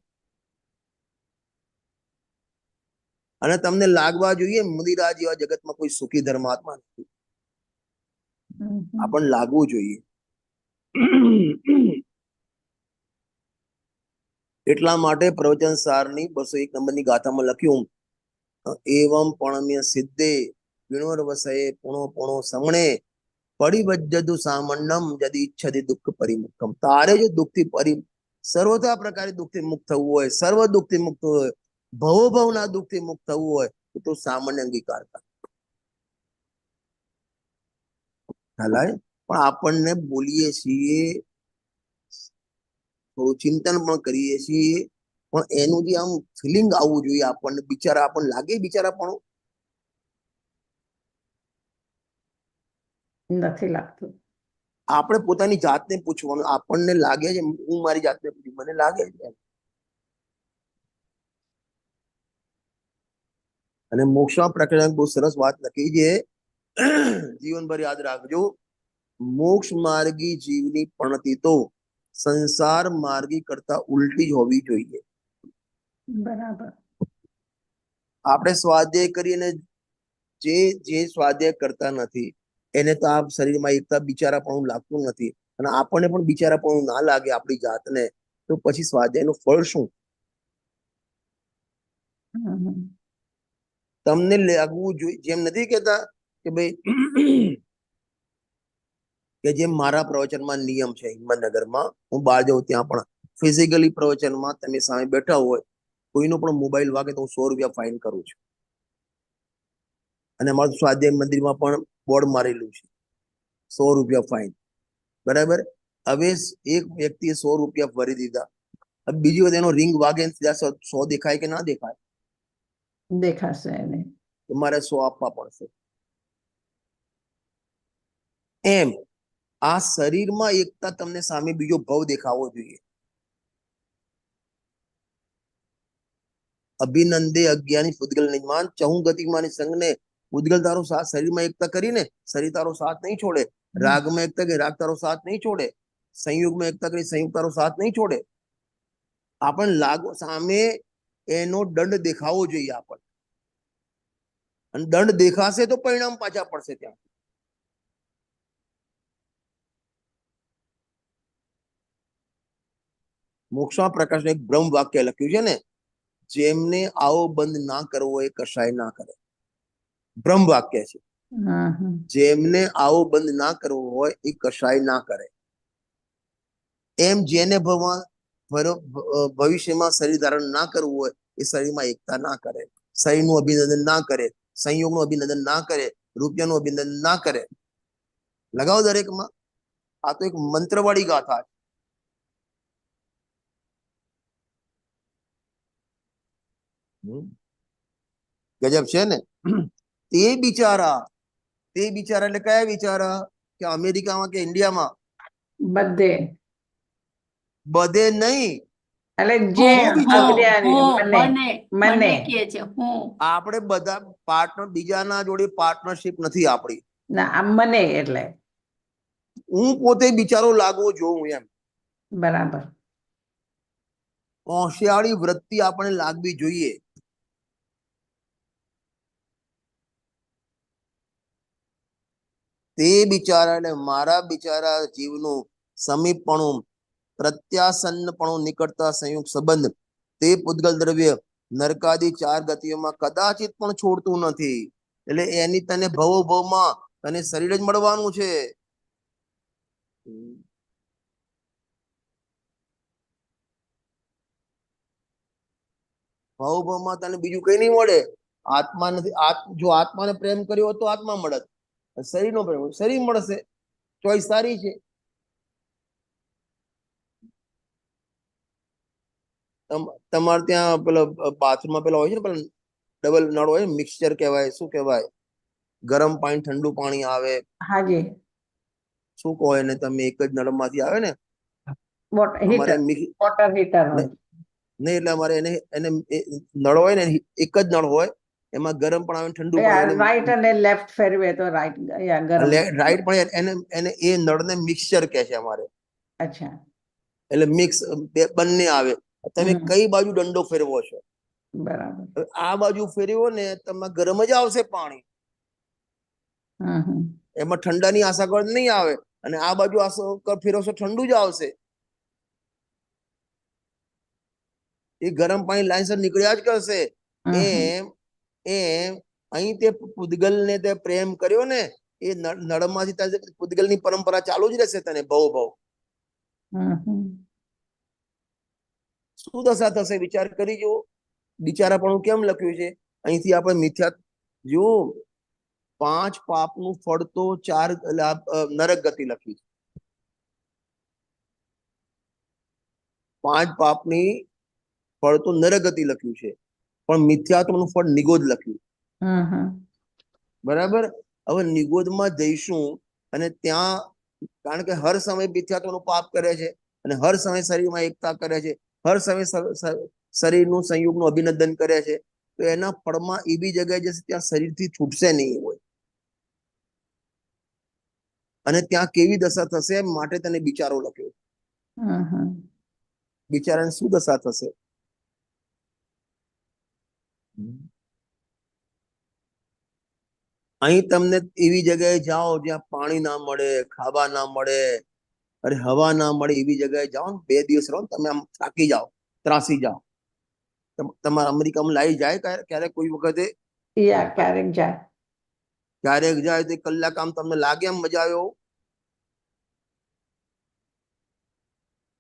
અને તમને લાગવા જોઈએ મુદિરા જેવા જગતમાં કોઈ સુખી ધર્માત્મા નથી, આપણને લાગવું જોઈએ. એટલા માટે પ્રવચન સારની 201 નંબરની ગાથામાં લખ્યું, એવમ પણમ્ય સિદ્ધે વિણોર વસયે પુણો પુણો સમણે પરિવજ્જતુ સામન્નમ યદિ ઈચ્છતિ દુઃખ પરિમુક્તમ. તારે જો દુઃખથી સર્વથા પ્રકારે દુઃખથી મુક્ત થવું હોય, સર્વ દુઃખથી મુક્ત હોય, ભવોભવના દુઃખથી મુક્ત થવું હોય તો સામાન્ય અંગીકાર કર. પણ આપણને બોલીએ છીએ, થોડું ચિંતન પણ કરીએ છીએ, પણ એનું જે આમ ફિલિંગ આવવું જોઈએ આપણને, બિચારા આપણને લાગે બિચારા પણ નથી લાગતું. આપણે પોતાની જાતને પૂછવાનું, આપણને લાગે છે, હું મારી જાતને પૂછું મને લાગે છે. અને મોક્ષમાં પ્રકરણ બહુ સરસ વાત લખી છે, જીવનભર યાદ રાખજો. મોક્ષ માર્ગી જીવની પણતી તો સંસાર માર્ગી કરતા ઉલટી જ હોવી જોઈએ. બરાબર. આપણે સ્વાધ્યાય કરીને જે સ્વાધ્યાય કરતા નથી એને તો આ શરીરમાં એકતા બિચારાપણું લાગતું નથી, અને આપણને પણ બિચારાપણું ના લાગે આપણી જાતને, તો પછી સ્વાધ્યાયનું ફળ શું? તમને લાગવું જોઈએ, જેમ નથી કહેતા કે ભાઈ કે જેમ મારા પ્રવચનમાં નિયમ છે હિંમતનગરમાં, હું બહાર જાઉં ત્યાં પણ ફિઝિકલી પ્રવચનમાં તમે સામે બેઠા હોય, કોઈનો પણ મોબાઈલ વાગે તો હું 100 રૂપિયા ફાઇન કરું છું. અને અમારું સ્વાધ્યાય મંદિરમાં પણ બોર્ડ મારેલું છે, 100 રૂપિયા ફાઇન. બરાબર. હવે એક વ્યક્તિએ 100 રૂપિયા ભરી દીધા, બીજી વખત એનો રિંગ વાગે 100 દેખાય કે ના દેખાય? દેખાશે એને. તમારે 100 આપવા પડશે. એમ આ શરીરમાં એકતા તમને સામે બીજો ભાવ દેખાવો જોઈએ. અભિનંદે અજ્ઞાની પૂતગલ નિર્માણ ચહુ ગતિમાની સંગને. પૂતગલ તારો સાથ શરીરમાં એકતા કરીને શરીર તારો સાથ નહીં છોડે, રાગમાં એકતા કરી રાગ તારો સાથ નહીં છોડે, સંયુગમાં એકતા કરી સંયુગ તારો સાથ નહીં છોડે. આપણને લાગો સામે એનો દંડ દેખાવો જોઈએ આપણને, અને દંડ દેખાશે તો પરિણામ પાછા પડશે. ત્યાં મોક્ષમાં પ્રકાશ એક બ્રહ્મ વાક્ય લખ્યું છે ને, જેમને આવો બંધ ના કરવો એ કશાય ના કરે. બ્રહ્મ વાક્ય છે, જેમને આવો બંધ ના કરવો હોય એ કશાય ના કરે. એમ જેને ભવિષ્યમાં શરીર ધારણ ના કરવું હોય એ શરીરમાં એકતા ના કરે, શરીરનું અભિનંદન ના કરે, સંયોગનું અભિનંદન ના કરે, રૂપિયાનું અભિનંદન ના કરે. લગાવો દરેકમાં. આ તો એક મંત્રવાળી ગાથા છે. ગજબ છે ને. તે બિચારા એટલે કયા બિચારા? કે અમેરિકામાં કે ઇન્ડિયામાં? બધે નહીં. આપણે બધા પાર્ટનર, બીજાના જોડે પાર્ટનરશિપ નથી આપણી. મને એટલે હું પોતે બિચારો લાગવો જોઉં એમ. બરાબર. હોશિયારી વૃત્તિ આપણે લાગવી જોઈએ. તે બિચારા એટલે મારા બિચારા જીવનું સમીપપણું, પ્રત્યાસન્નપણું, નિકટતા, સંયુગ સંબંધ તે પૂતગલ દ્રવ્ય નરકાદી 4 ગતિઓમાં કદાચિત પણ છોડતું નથી. એટલે એની તને ભવોભવમાં તને શરીર જ મળવાનું છે. ભવોભવમાં તને બીજું કઈ નહીં મળે. આત્મા નથી. જો આત્માને પ્રેમ કર્યો હોય તો આત્મા મળે, શરીરનો પ્રેમ શરીર મળશે. ચોઈસ સારી છે. તમારે ત્યાં પેલા બાથરૂમમાં પેલા હોય છે ને, પેલા ડબલ નળ હોય, મિક્સચર કહેવાય, શું કહેવાય, ગરમ પાણી ઠંડુ પાણી આવે. હાજી. શું કહો એને તમે, એક જ નળમાંથી આવે ને હીટર, અમારે મિક્સ વોટર હીટર હોય. નહીં, એટલે અમારે એને એને નળ હોય ને, એક જ નળ હોય, એમાં ગરમ પણ આવે ઠંડુ પણ આવે. રાઈટ અને લેફ્ટ ફેરવે તો રાઈટ ગરમ. રાઈટ પણ એને એને એ નળને મિક્સચર કહે છે અમારે. અચ્છા, એટલે મિક્સ બંને આવે. તમે હમ. કઈ બાજુ દંડો ફેરવો છો? બરાબર. હવે આ બાજુ ફેરવો ને તમે ગરમ જ આવશે પાણી, એમાં ઠંડાની આશા કર નહીં આવે. અને આ બાજુ આશા ફેરવશો ઠંડુ જ આવશે. એ ગરમ પાણી લાઈનસર નીકળ્યા જ કરશે. એમ એમ અહીં તે પૂતગલને તે પ્રેમ કર્યો ને, એ નળમાંથી પૂતગલની પરંપરા ચાલુ જ રહેશે. તને ભવ ભવ શું દશા થશે વિચાર કરી જુઓ. બિચારાપણું કેમ લખ્યું છે અહીંથી આપણે મિથ્યા જો 5 પાપનું ફળ તો 4 નરક ગતિ લખી છે. 5 પાપની ફળ તો નરક ગતિ લખ્યું છે, પણ મિથ્યાત્વનું ફળ નિગોદ લખ્યું. બરાબર. હવે નિગોદમાં જઈશું અને ત્યાં, કારણ કે હર સમય મિથ્યાત્વનું પાપ કરે છે અને હર સમય શરીરમાં એકતા કરે છે, હર સમય શરીરનું સંયોગનું અભિનંદન કરે છે, તો એના ફળમાં એવી જગ્યાએ જશે ત્યાં શરીરથી છૂટશે નહીં હોય. અને ત્યાં કેવી દશા થશે માટે તને બિચારો લખ્યો. બિચારાને શું દશા થશે? અહીં તમને એવી જગ્યાએ જાઓ જ્યાં પાણી ના મળે, ખાવા ના મળે, અરે હવા ના મળે, એવી જગ્યાએ જાઓ ને 2 દિવસ રહો ને તમે આમ થાકી જાઓ, ત્રાસી જાઓ. તમારા અમેરિકામાં લાવી જાય ક્યારેક કોઈ વખતે? ક્યારેક જાય. ક્યારેક જાય તો કલાક આમ તમને લાગે એમ મજા આવ્યો?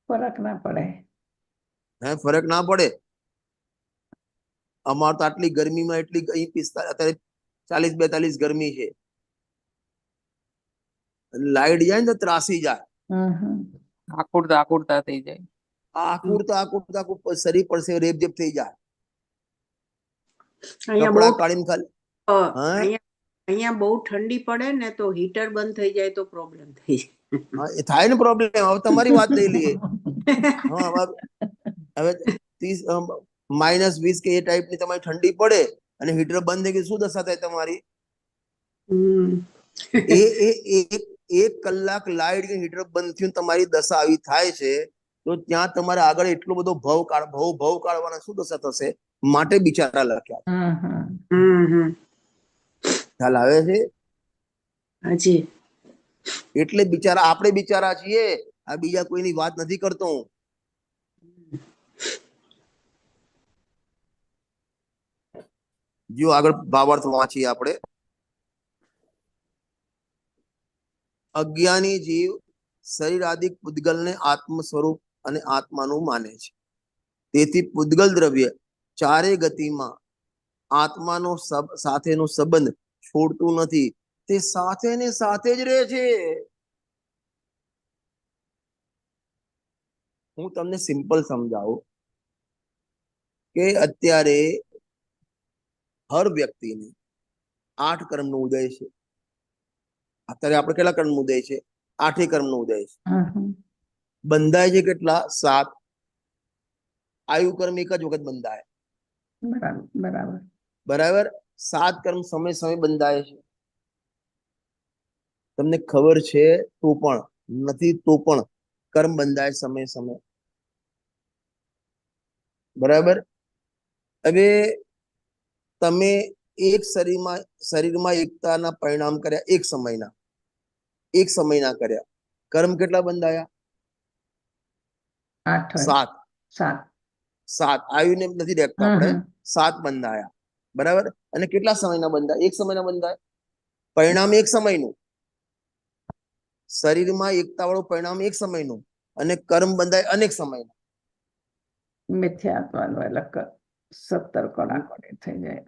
ફરક ના પડે. હે, ફરક ના પડે. અમાર તો આટલી ગરમીમાં એટલી અહીં 45 અત્યારે 40-42 ગરમી છે, લાઈટ જાય ને તો ત્રાસી જાય. આકુરતા થઈ જાય. આકુરતા શરીર પર રેપજેપ થઈ જાય. અહીંયા કપડા બહુ કાઢીને ખાલી અહીંયા બહુ ઠંડી પડે ને તો હીટર બંધ થઈ જાય તો પ્રોબ્લેમ થઈ જાય. એ થાય ને પ્રોબ્લેમ. હવે તમારી વાત લઈ લઈએ. હા, હવે 30 -20 કે એ ટાઈપની તમારી ઠંડી પડે અને હીટર બંધ થઈ ગયું, શું દશા થાય તમારી? એક કલાક લાઈટ કે હીટર બંધ થયું, તમારી દશા આવી થાય છે, તો ત્યાં તમારે આગળ એટલો બધો ભવ કાઢવાના, શું દશા થશે? માટે બિચારા લખ્યા. ખ્યાલ આવે છે? હાજી. એટલે બિચારા આપણે બિચારા છીએ. આ બીજા કોઈની વાત નથી કરતો. જો આગળ ભાવાર્થ વાંચીએ આપણે. અજ્ઞાની જીવ શરીરાદિક પૂતગલને આત્મ સ્વરૂપ અને આત્માનું માને છે. તેથી પૂતગલ દ્રવ્ય ચારે ગતિમાં આત્માનો સાથેનો સંબંધ છોડતું નથી, તે સાથે ને સાથે જ રહે છે. હું તમને સિમ્પલ સમજાવું કે અત્યારે હર વ્યક્તિને 8 કર્મનો ઉદય છે. અત્યારે આપણે કેટલા કર્મનો ઉદય છે? 8 કર્મનો ઉદય છે. બંધાય છે કેટલા? 7. આયુ કર્મ એક જ વખત બંધાય. બરાબર. 7 કર્મ સમય બંધાય છે. તમને ખબર છે તો પણ, નથી તો પણ કર્મ બંધાય સમય. બરાબર. હવે તમે એક શરીરમાં એકતાના પરિણામ કર્યા, એક સમયના કર્યા. કર્મ કેટલા બંધાયા? 7. આયુને નથી દેખતા આપણે. 7 બંધાયા. બરાબર. અને કેટલા સમયના બંધાય? એક સમયના બંધાય. પરિણામ એક સમયનું. શરીરમાં એકતા વાળું પરિણામ એક સમયનું, અને કર્મ બંધાય અનેક સમયના. મિથ્યાત્વનું એટલે 17 કડાકોડી થઈ જાય.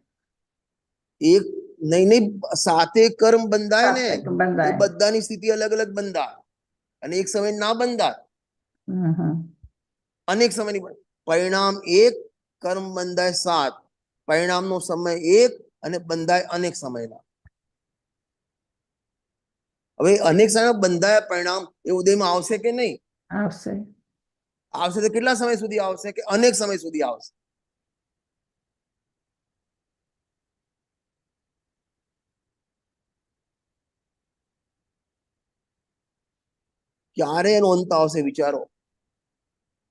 એક નહીં 7 કર્મ બંધાય ને, એ બધાની સ્થિતિ અલગ અલગ બંધાય, અને એક સમય ના બંધાય. અનેક સમયની પરિણામ એક, કર્મ બંધાય 7, પરિણામનો સમય એક અને બંધાય અનેક સમયના. હવે અનેક સમય બંધાયા પરિણામ એ ઉદયમાં આવશે કે નહીં? આવશે. આવશે તો કેટલા સમય સુધી આવશે કે અનેક સમય સુધી આવશે? ક્યારે એનો અંત આવશે વિચારો.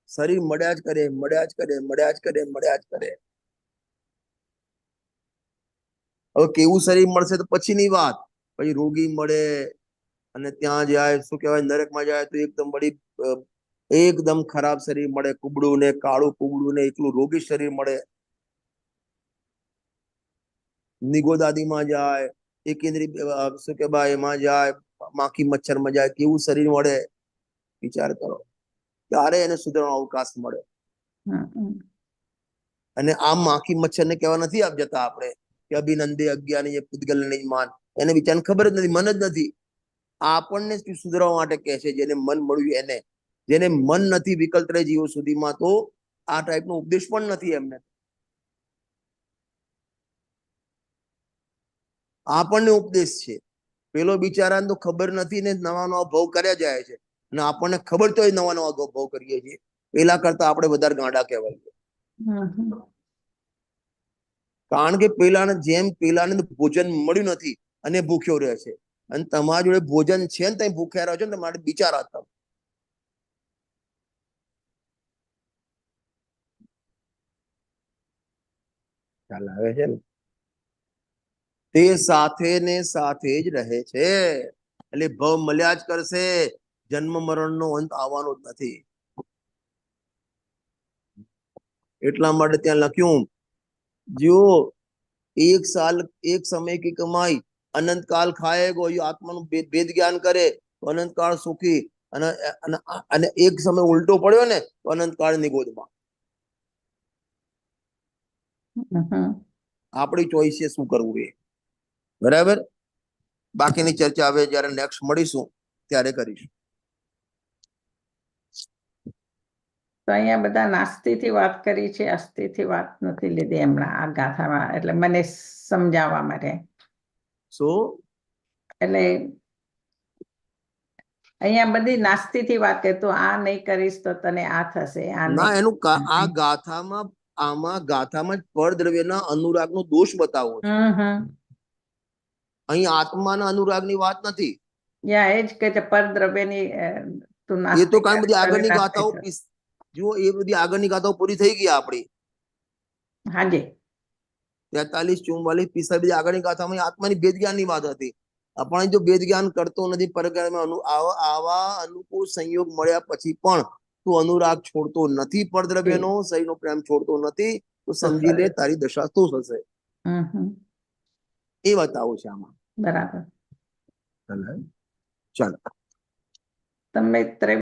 શરીર મળ્યા જ કરે, મળ્યા જ કરે, મળ્યા જ કરે, મળ્યા જ કરે. હવે કેવું શરીર મળશે તો પછીની વાત. પછી રોગી મળે અને ત્યાં જાય, શું કહેવાય, નરકમાં જાય તો એકદમ બડી એકદમ ખરાબ શરીર મળે, કુબડું ને કાળું કુબડું ને એટલું રોગી શરીર મળે. નિગોદાદીમાં જાય, એકેન્દ્રી શું કે ભાઈ એમાં જાય, માખી મચ્છરમાં જાય, કેવું શરીર મળે વિચાર કરો. ત્યારે એને સુધારવાનો અવકાશ મળે. અને આમ માખી મચ્છરને કહેવા નથી આપ જતા આપણે કે અભિનંદે અજ્ઞાની એ પૂતગલ નહીં માન. એને વિચારને ખબર જ નથી, મન જ નથી. આપણને સુધરવા માટે કહે છે, જેને મન મળ્યું એને. જેને મન નથી વિકલ્પ જીવો સુધીમાં તો આ ટાઈપનો ઉપદેશ પણ નથી એમને. આપણને ઉપદેશ છે. પેલો બિચારાને તો ખબર નથી ને નવા નવા ભાવ કર્યા જાય છે, અને આપણને ખબર તો નવા નવા ભાવ કરીએ છીએ. પેલા કરતા આપણે વધારે ગાંડા કહેવાય. કારણ કે પેલાને જેમ પેલાને ભોજન મળ્યું નથી અને ભૂખ્યો રહે છે, અને તમારા જોડે ભોજન છે ને તમે ભૂખ્યા રહો છો ને તમારે બિચારા હતા. ખ્યાલ આવે છે ને? તે સાથે ને સાથે જ રહે છે, એટલે ભવ મળ્યા જ કરશે. જન્મ મરણનો અંત આવવાનો જ નથી. એટલા માટે ત્યાં લખ્યું, જો એક સાલ એક સમય કી કમાઈ અનંત કાલ ખાएगो. ये આત્માનું ભેદ જ્ઞાન કરે તો અનંત કાળ સુખી, અને એક સમય ઉલટો પડ્યો ને તો અનંત કાળ નિગોદમાં. આપણી ચોઈસ છે શું કરવું એ. બરાબર. બાકીની ચર્ચા હવે જયારે નેક્સ્ટ મળીશું ત્યારે કરીશું. તો અહીંયા બધા નાસ્તીથી વાત કરી છે, અસ્થિથી વાત નથી લીધી હમણાં આ ગાથામાં, એટલે મને સમજાવવા માટે. શું? એટલે અહીંયા બધી નાસ્તીથી વાત કરે, તો આ નહીં કરીશ તો તને આ થશે, આ ના, નહીં. એનું આ ગાથામાં આમાં ગાથામાં પરદ્રવ્યના અનુરાગનો દોષ બતાવો છે. અહીં આત્માના અનુરાગની વાત નથી. યા એ જ કે છે પરદ્રવ્યની તું એ તો નાસ્તિક કાંઈ બધી આગળની નાસ્તિક ગાથાઓ છે. જુઓ, એ બધી આગળની ગાથાઓ પૂરી થઈ ગઈ આપણી. હાજી 43, 44, 45 બધી આગળની ગાથામાં આત્માની ભેદ જ્ઞાનની વાત હતી. પણ જો ભેદ જ્ઞાન કરતો નથી, પરગ્રહમાં આવા અનુકૂળ સંયોગ મળ્યા પછી પણ તું અનુરાગ છોડતો નથી, પરદ્રવ્યનો શરીરનો પ્રેમ છોડતો નથી, તો સમજી લે તારી દશા શું થશે એ બતાવું છે આમાં. બરાબર. ચાલો. તમે